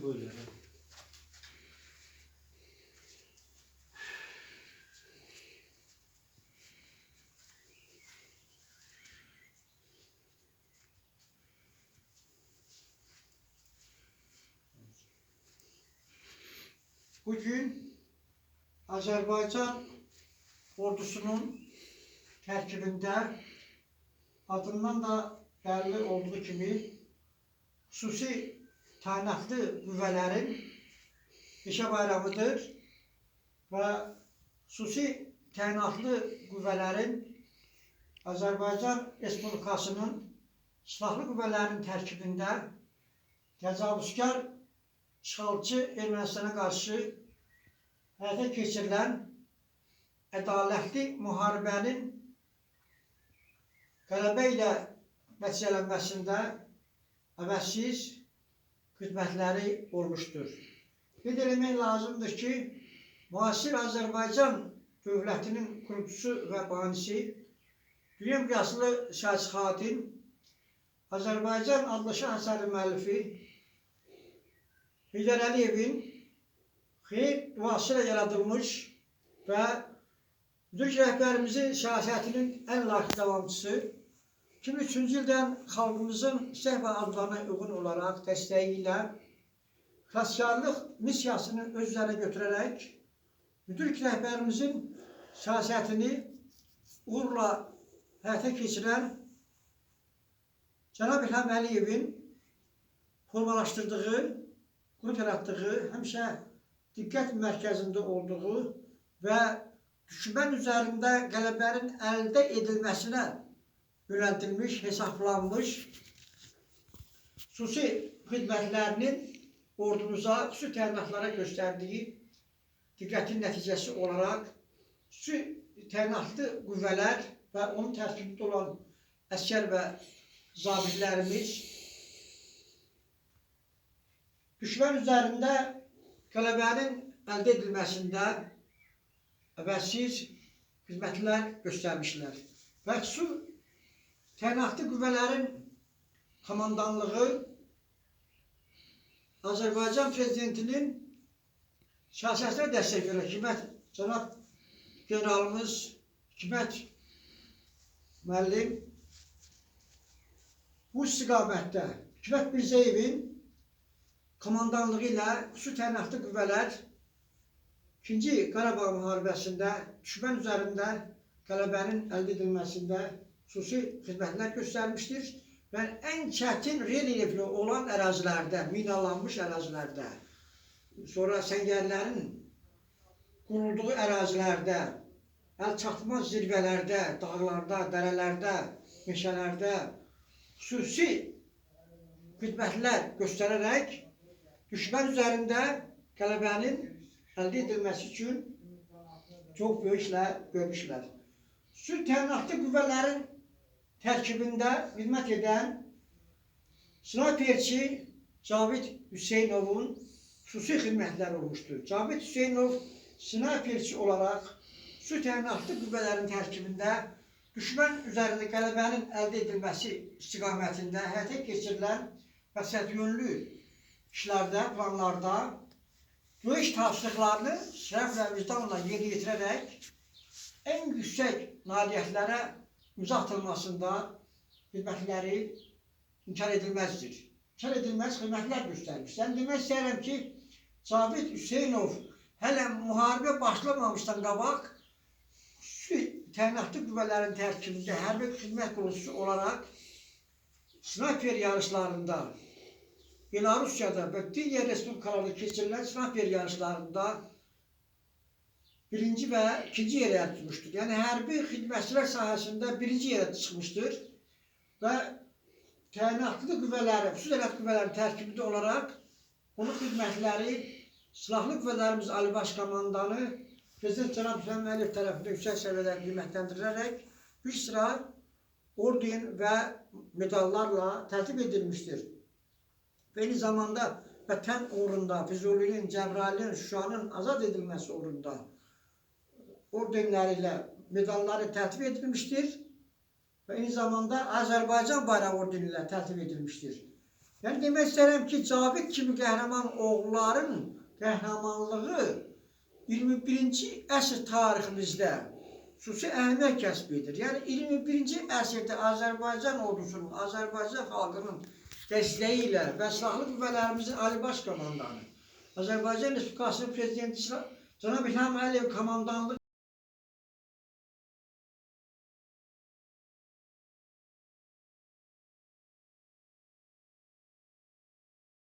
böyle. Bugün Azerbaycan ordusunun tərkibində adından da belli olduğu kimi xüsusi təyinatlı qüvvələrin peşə bayramıdır və xüsusi təyinatlı qüvvələrin Azərbaycan Respublikasının silahlı qüvvələrin tərkibində təcavüzkar işğalçı Ermənistana qarşı həyata keçirilən ədalətli müharibənin qələbə ilə nəticələnməsində əvəzsiz xidmətləri olmuşdur. Qeyd etmək lazımdır ki, müasir Azərbaycan dövlətinin qurucusu və banisi, dünya miqyaslı siyasi xadim, Azərbaycan adlı şah əsəri müəllifi Heydər Əliyevin xeyir duası ilə yaradılmış və Türk rəhbərimizin siyasətinin ən layiq davamçısı, 2003-cü ildən xalqımızın istək və arzularına uyğun olaraq dəstəyi ilə xilaskarlıq missiyasını öz üzərinə götürərək Türk rəhbərimizin siyasətini uğurla həyata keçirən Cənab İlham Əliyevin formalaşdırdığı, qrup yaratdığı, həmişə diqqət mərkəzində olduğu və düşmən üzərində qələbənin əldə edilməsinə yönəldilmiş, hesablanmış xüsusi xidmətlərinin ordumuza, xüsusi təyinatlara göstərdiyi diqqətin nəticəsi olaraq xüsusi təyinatlı qüvvələr və onun tərkibində olan əskər və zabitlərimiz düşmən üzərində qələbənin əldə edilməsində əvəzsiz xidmətlər göstərmişlər. Və xüsusi təyinatlı qüvvələrin komandanlığı Azərbaycan Prezidentinin siyasətinə dəstək verən Hikmət, cənab generalımız Hikmət müəllim bu istiqamətdə Hikmət Mirzəyevin komandanlığı ilə xüsusi təyinatlı qüvvələr 2-ci Qarabağ müharibəsində düşmən üzərində qələbənin əldə edilməsində xüsusi xidmətlər göstərmişdir və ən çətin relyefli olan ərazilərdə, minalanmış ərazilərdə, sonra səngərlərin qurulduğu ərazilərdə, əlçatmaz zirvələrdə, dağlarda, dərələrdə, meşələrdə xüsusi xidmətlər göstərərək düşmən üzərində qələbənin əldə edilməsi üçün çox böyük işlər görmüşlər. Xüsusi təyinatlı qüvvələrin tərkibində xidmət edən snayperçi Cavid Hüseynovun xüsusi xidmətləri olmuşdur. Cavid Hüseynov snayperçi olaraq xüsusi təyinatlı qüvvələrin tərkibində düşmən üzərində qələbənin əldə edilməsi istiqamətində həyata keçirilən məqsədyönlü işlərdə, planlarda döyüş tapşırıqlarını şərəf və vicdanla yerinə yetirərək ən yüksək nailiyyətlərə imza atılmasında xidmətləri inkar edilməzdir. İnkar edilməz xidmətlər göstərmiş. Sən demək istəyirəm ki, Cavid Hüseynov hələ müharibə başlamamışdan qabaq xüsusi təyinatlı qüvvələrin tərkibində hərbi xidmət qrupusu olaraq snayper yarışlarında Belarusiyada və digər respublikalarda keçirilən snayper yarışlarında birinci və ikinci yerə tutmuşdur. Yəni hərbi xidmətçilər sahəsində birinci yerə çıxmışdır və təyinatlı qüvvələri, xüsusi təyinatlı qüvvələrin tərkibində olaraq onun xidmətləri silahlı qüvvələrimiz Ali Baş Komandanı Prezident Cənab İlham Əliyev tərəfindən yüksək səviyyədə qiymətləndirilərək bir sıra orden və medallarla tərtib edilmişdir. Və eyni zamanda vətən uğrunda, Füzulinin, Cəbrayılın, Şuşanın azad edilməsi uğrunda ordenləri ilə medalları tərtib edilmişdir və eyni zamanda Azərbaycan bayrağı ordeni ilə tərtib edilmişdir. Yəni demək istəyirəm ki, Cavid kimi qəhrəman oğulların qəhrəmanlığı 21-ci əsr tariximizdə xüsusi əhəmiyyət kəsb edir. Yəni 21-ci əsrdə Azərbaycan ordusunun, Azərbaycan xalqının dəstəyi ilə və silahlı qüvvələrimizin Ali Baş Komandanı, Azərbaycan Respublikasının Prezidenti Cənab İlham Əliyev komandanlıq